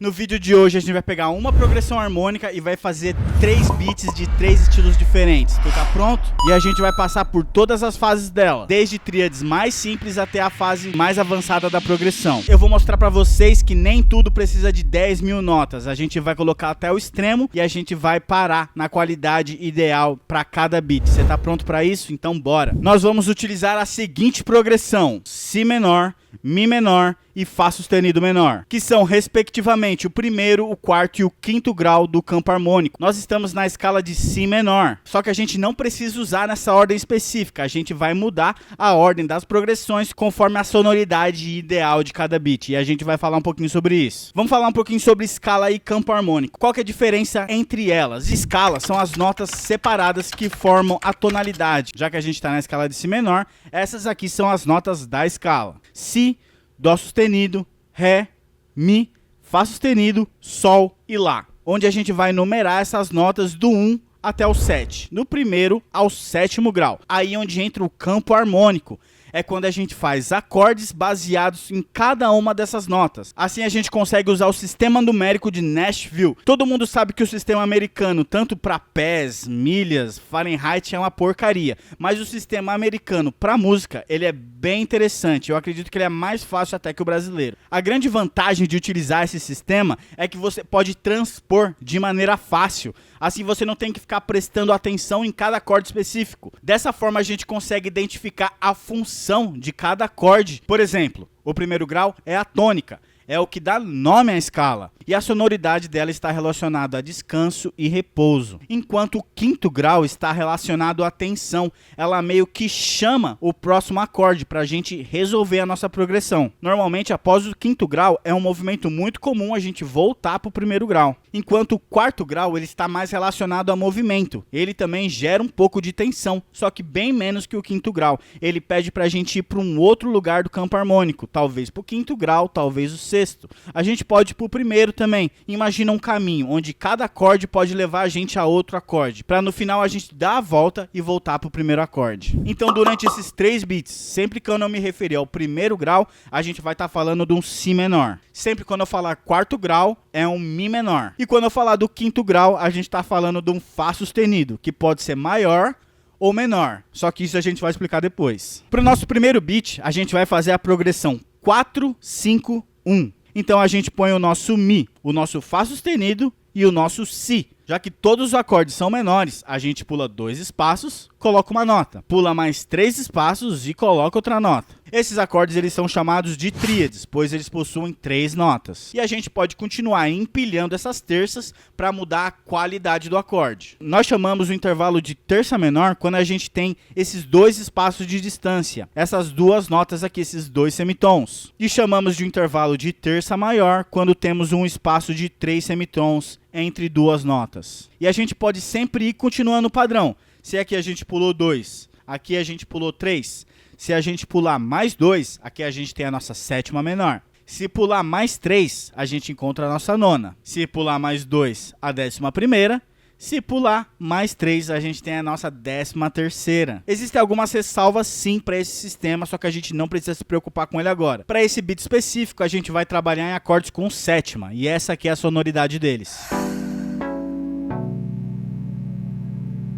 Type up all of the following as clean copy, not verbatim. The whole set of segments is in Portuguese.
No vídeo de hoje a gente vai pegar uma progressão harmônica e vai fazer 3 beats de 3 estilos diferentes. Tu tá pronto? E a gente vai passar por todas as fases dela, desde tríades mais simples até a fase mais avançada da progressão. Eu vou mostrar pra vocês que nem tudo precisa de 10 mil notas. A gente vai colocar até o extremo e a gente vai parar na qualidade ideal pra cada beat. Você tá pronto pra isso? Então bora! Nós vamos utilizar a seguinte progressão: Si menor, Mi menor e Fá sustenido menor, que são respectivamente o primeiro, o quarto e o quinto grau do campo harmônico. Nós estamos na escala de Si menor, só que a gente não precisa usar nessa ordem específica, a gente vai mudar a ordem das progressões conforme a sonoridade ideal de cada beat, e a gente vai falar um pouquinho sobre isso. Vamos falar um pouquinho sobre escala e campo harmônico. Qual que é a diferença entre elas? Escalas são as notas separadas que formam a tonalidade. Já que a gente está na escala de Si menor, essas aqui são as notas da escala: Si, Dó sustenido, Ré, Mi, Fá sustenido, Sol e Lá, onde a gente vai numerar essas notas do 1 até o 7, no primeiro ao sétimo grau. Aí onde entra o campo harmônico, é quando a gente faz acordes baseados em cada uma dessas notas. Assim a gente consegue usar o sistema numérico de Nashville. Todo mundo sabe que o sistema americano, tanto para pés, milhas, Fahrenheit, é uma porcaria. Mas o sistema americano para música, ele é bem interessante. Eu acredito que ele é mais fácil até que o brasileiro. A grande vantagem de utilizar esse sistema é que você pode transpor de maneira fácil. Assim você não tem que ficar prestando atenção em cada acorde específico. Dessa forma a gente consegue identificar a função de cada acorde. Por exemplo, o primeiro grau é a tônica, é o que dá nome à escala, e a sonoridade dela está relacionada a descanso e repouso, enquanto o quinto grau está relacionado à tensão. Ela meio que chama o próximo acorde para a gente resolver a nossa progressão. Normalmente, após o quinto grau, é um movimento muito comum a gente voltar para o primeiro grau, enquanto o quarto grau ele está mais relacionado a movimento. Ele também gera um pouco de tensão, só que bem menos que o quinto grau. Ele pede para a gente ir para um outro lugar do campo harmônico, talvez para o quinto grau, talvez o sexto. A gente pode ir para o primeiro também. Imagina um caminho onde cada acorde pode levar a gente a outro acorde, para no final a gente dar a volta e voltar para o primeiro acorde. Então durante esses 3 beats, sempre que eu não me referir ao primeiro grau, a gente vai estar falando de um Si menor. Sempre quando eu falar quarto grau, é um Mi menor. E quando eu falar do quinto grau, a gente está falando de um Fá sustenido, que pode ser maior ou menor. Só que isso a gente vai explicar depois. Para o nosso primeiro beat, a gente vai fazer a progressão 4, 5, 1. Então a gente põe o nosso Mi, o nosso Fá sustenido e o nosso Si. Já que todos os acordes são menores, a gente pula 2 espaços, coloca uma nota. Pula mais 3 espaços e coloca outra nota. Esses acordes eles são chamados de tríades, pois eles possuem 3 notas. E a gente pode continuar empilhando essas terças para mudar a qualidade do acorde. Nós chamamos o intervalo de terça menor quando a gente tem esses 2 espaços de distância, essas 2 notas aqui, esses 2 semitons. E chamamos de intervalo de terça maior quando temos um espaço de 3 semitons entre 2 notas. E a gente pode sempre ir continuando o padrão. Se aqui a gente pulou 2, aqui a gente pulou 3. Se a gente pular mais 2, aqui a gente tem a nossa sétima menor. Se pular mais 3, a gente encontra a nossa nona. Se pular mais 2, a 11ª. Se pular mais 3, a gente tem a nossa 13ª. Existem algumas ressalvas sim para esse sistema, só que a gente não precisa se preocupar com ele agora. Para esse beat específico, a gente vai trabalhar em acordes com sétima, e essa aqui é a sonoridade deles.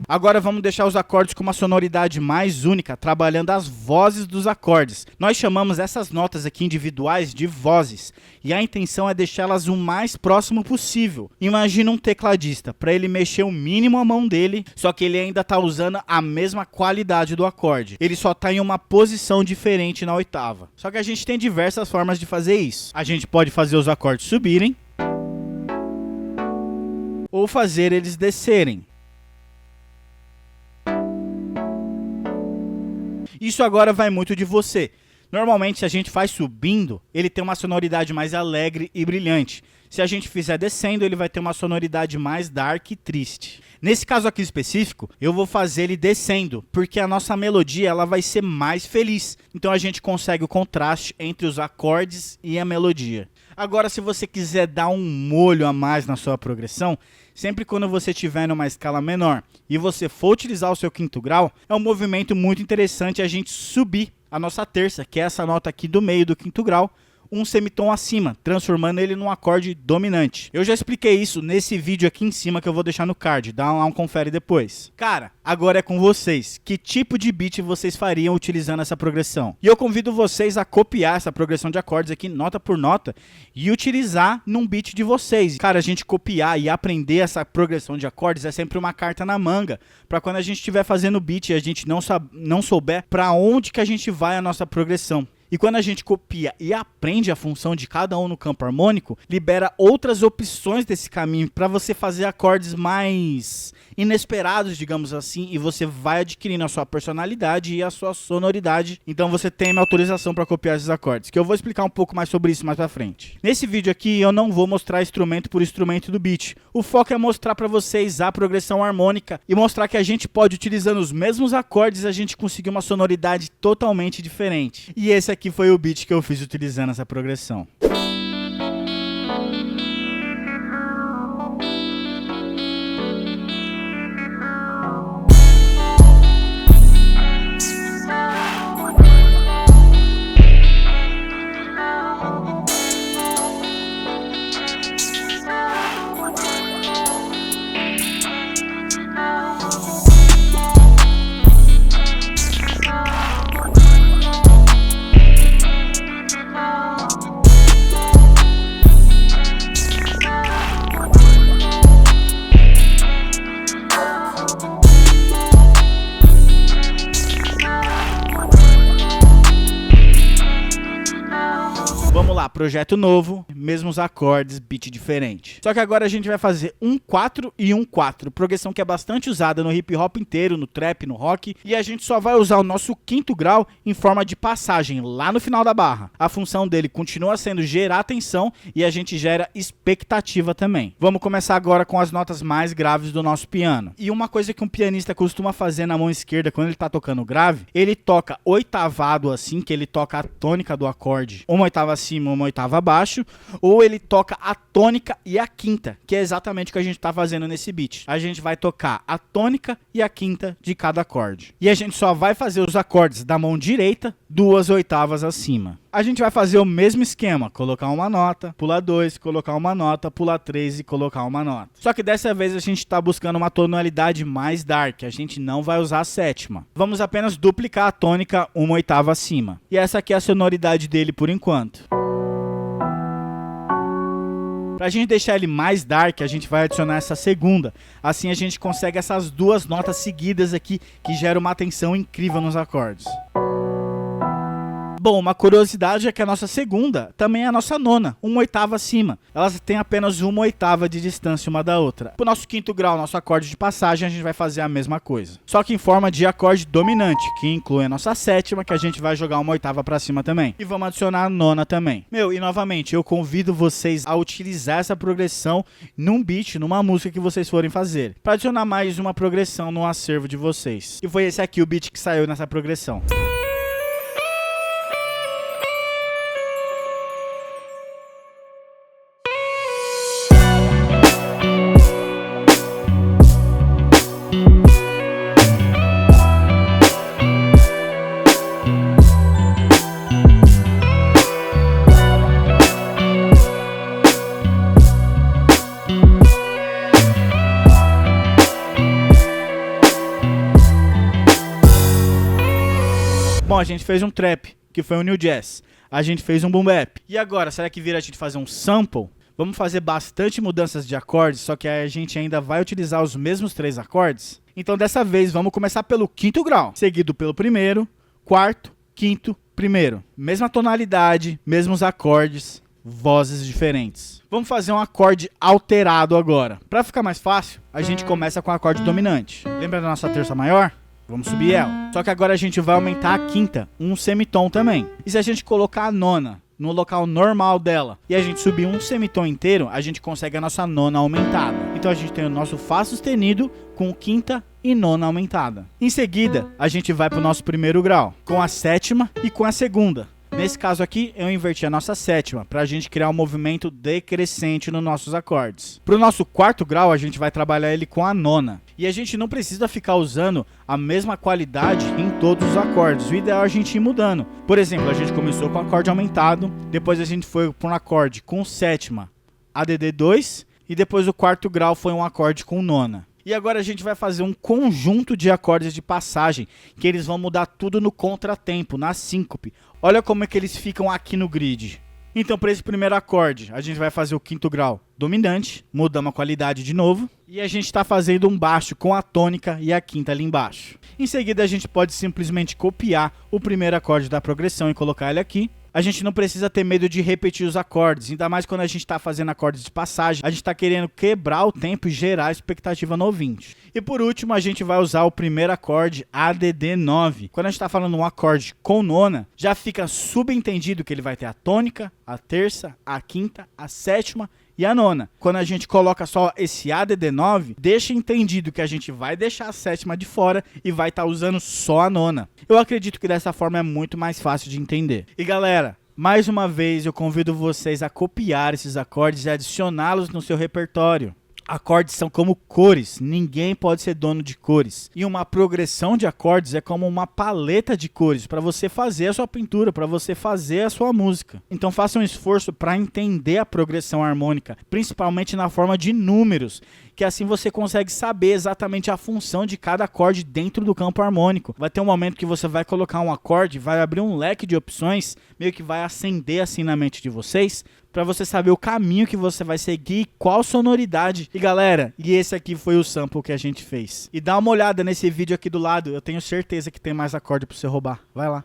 Agora vamos deixar os acordes com uma sonoridade mais única, trabalhando as vozes dos acordes. Nós chamamos essas notas aqui individuais de vozes, e a intenção é deixá-las o mais próximo possível. Imagina um tecladista, para ele mexer o mínimo a mão dele, só que ele ainda está usando a mesma qualidade do acorde. Ele só está em uma posição diferente na oitava. Só que a gente tem diversas formas de fazer isso. A gente pode fazer os acordes subirem, ou fazer eles descerem. Isso agora vai muito de você. Normalmente, se a gente faz subindo, ele tem uma sonoridade mais alegre e brilhante. Se a gente fizer descendo, ele vai ter uma sonoridade mais dark e triste. Nesse caso aqui específico, eu vou fazer ele descendo, porque a nossa melodia ela vai ser mais feliz. Então a gente consegue o contraste entre os acordes e a melodia. Agora, se você quiser dar um molho a mais na sua progressão, sempre quando você estiver numa escala menor e você for utilizar o seu quinto grau, é um movimento muito interessante a gente subir a nossa terça, que é essa nota aqui do meio do quinto grau, um semitom acima, transformando ele num acorde dominante. Eu já expliquei isso nesse vídeo aqui em cima que eu vou deixar no card, dá lá um confere depois. Cara, agora é com vocês. Que tipo de beat vocês fariam utilizando essa progressão? E eu convido vocês a copiar essa progressão de acordes aqui, nota por nota, e utilizar num beat de vocês. Cara, a gente copiar e aprender essa progressão de acordes é sempre uma carta na manga, para quando a gente estiver fazendo beat e a gente não souber para onde que a gente vai a nossa progressão. E quando a gente copia e aprende a função de cada um no campo harmônico, libera outras opções desse caminho para você fazer acordes mais inesperados, digamos assim, e você vai adquirindo a sua personalidade e a sua sonoridade. Então você tem minha autorização para copiar esses acordes, que eu vou explicar um pouco mais sobre isso mais pra frente. Nesse vídeo aqui eu não vou mostrar instrumento por instrumento do beat. O foco é mostrar para vocês a progressão harmônica e mostrar que a gente pode, utilizando os mesmos acordes, a gente conseguir uma sonoridade totalmente diferente. E esse aqui foi o beat que eu fiz utilizando essa progressão. Vamos lá, projeto novo, mesmos acordes, beat diferente. Só que agora a gente vai fazer um 4 e um 4, progressão que é bastante usada no hip hop inteiro, no trap, no rock, e a gente só vai usar o nosso quinto grau em forma de passagem, lá no final da barra. A função dele continua sendo gerar tensão e a gente gera expectativa também. Vamos começar agora com as notas mais graves do nosso piano. E uma coisa que um pianista costuma fazer na mão esquerda quando ele tá tocando grave, ele toca oitavado assim, que ele toca a tônica do acorde, uma oitava acima, uma oitava abaixo, ou ele toca a tônica e a quinta, que é exatamente o que a gente tá fazendo nesse beat. A gente vai tocar a tônica e a quinta de cada acorde. E a gente só vai fazer os acordes da mão direita, duas oitavas acima. A gente vai fazer o mesmo esquema, colocar uma nota, pular 2, colocar uma nota, pular 3 e colocar uma nota. Só que dessa vez a gente tá buscando uma tonalidade mais dark, a gente não vai usar a sétima. Vamos apenas duplicar a tônica uma oitava acima. E essa aqui é a sonoridade dele por enquanto. Pra gente deixar ele mais dark, a gente vai adicionar essa segunda. Assim a gente consegue essas duas notas seguidas aqui, que geram uma tensão incrível nos acordes. Bom, uma curiosidade é que a nossa segunda também é a nossa nona, uma oitava acima. Elas têm apenas uma oitava de distância uma da outra. Pro nosso quinto grau, nosso acorde de passagem, a gente vai fazer a mesma coisa. Só que em forma de acorde dominante, que inclui a nossa sétima, que a gente vai jogar uma oitava pra cima também. E vamos adicionar a nona também. E novamente, eu convido vocês a utilizar essa progressão num beat, numa música que vocês forem fazer, pra adicionar mais uma progressão no acervo de vocês. E foi esse aqui o beat que saiu nessa progressão. Bom, a gente fez um trap, que foi um new jazz. A gente fez um boom bap. E agora, será que vira a gente fazer um sample? Vamos fazer bastante mudanças de acordes, só que a gente ainda vai utilizar os mesmos 3 acordes. Então dessa vez vamos começar pelo quinto grau, seguido pelo primeiro, quarto, quinto, primeiro. Mesma tonalidade, mesmos acordes, vozes diferentes. Vamos fazer um acorde alterado agora. Para ficar mais fácil, a gente começa com o acorde dominante. Lembra da nossa terça maior? Vamos subir ela. Só que agora a gente vai aumentar a quinta, um semitom também. E se a gente colocar a nona no local normal dela e a gente subir um semitom inteiro, a gente consegue a nossa nona aumentada. Então a gente tem o nosso Fá sustenido com quinta e nona aumentada. Em seguida, a gente vai para o nosso primeiro grau, com a sétima e com a segunda. Nesse caso aqui, eu inverti a nossa sétima, para a gente criar um movimento decrescente nos nossos acordes. Para o nosso quarto grau, a gente vai trabalhar ele com a nona. E a gente não precisa ficar usando a mesma qualidade em todos os acordes. O ideal é a gente ir mudando. Por exemplo, a gente começou com acorde aumentado, depois a gente foi para um acorde com sétima, ADD2, e depois o quarto grau foi um acorde com nona. E agora a gente vai fazer um conjunto de acordes de passagem, que eles vão mudar tudo no contratempo, na síncope. Olha como é que eles ficam aqui no grid. Então, para esse primeiro acorde, a gente vai fazer o quinto grau dominante, mudamos a qualidade de novo, e a gente está fazendo um baixo com a tônica e a quinta ali embaixo. Em seguida, a gente pode simplesmente copiar o primeiro acorde da progressão e colocar ele aqui. A gente não precisa ter medo de repetir os acordes, ainda mais quando a gente está fazendo acordes de passagem, a gente está querendo quebrar o tempo e gerar expectativa no ouvinte. E por último, a gente vai usar o primeiro acorde ADD9. Quando a gente está falando um acorde com nona, já fica subentendido que ele vai ter a tônica, a terça, a quinta, a sétima e a nona. Quando a gente coloca só esse ADD9, deixa entendido que a gente vai deixar a sétima de fora e vai estar usando só a nona. Eu acredito que dessa forma é muito mais fácil de entender. E galera, mais uma vez eu convido vocês a copiar esses acordes e adicioná-los no seu repertório. Acordes são como cores, ninguém pode ser dono de cores. E uma progressão de acordes é como uma paleta de cores para você fazer a sua pintura, para você fazer a sua música. Então faça um esforço para entender a progressão harmônica, principalmente na forma de números, que assim você consegue saber exatamente a função de cada acorde dentro do campo harmônico. Vai ter um momento que você vai colocar um acorde, vai abrir um leque de opções, meio que vai acender assim na mente de vocês, para você saber o caminho que você vai seguir, qual sonoridade. E galera, esse aqui foi o sample que a gente fez. E dá uma olhada nesse vídeo aqui do lado, eu tenho certeza que tem mais acorde para você roubar. Vai lá.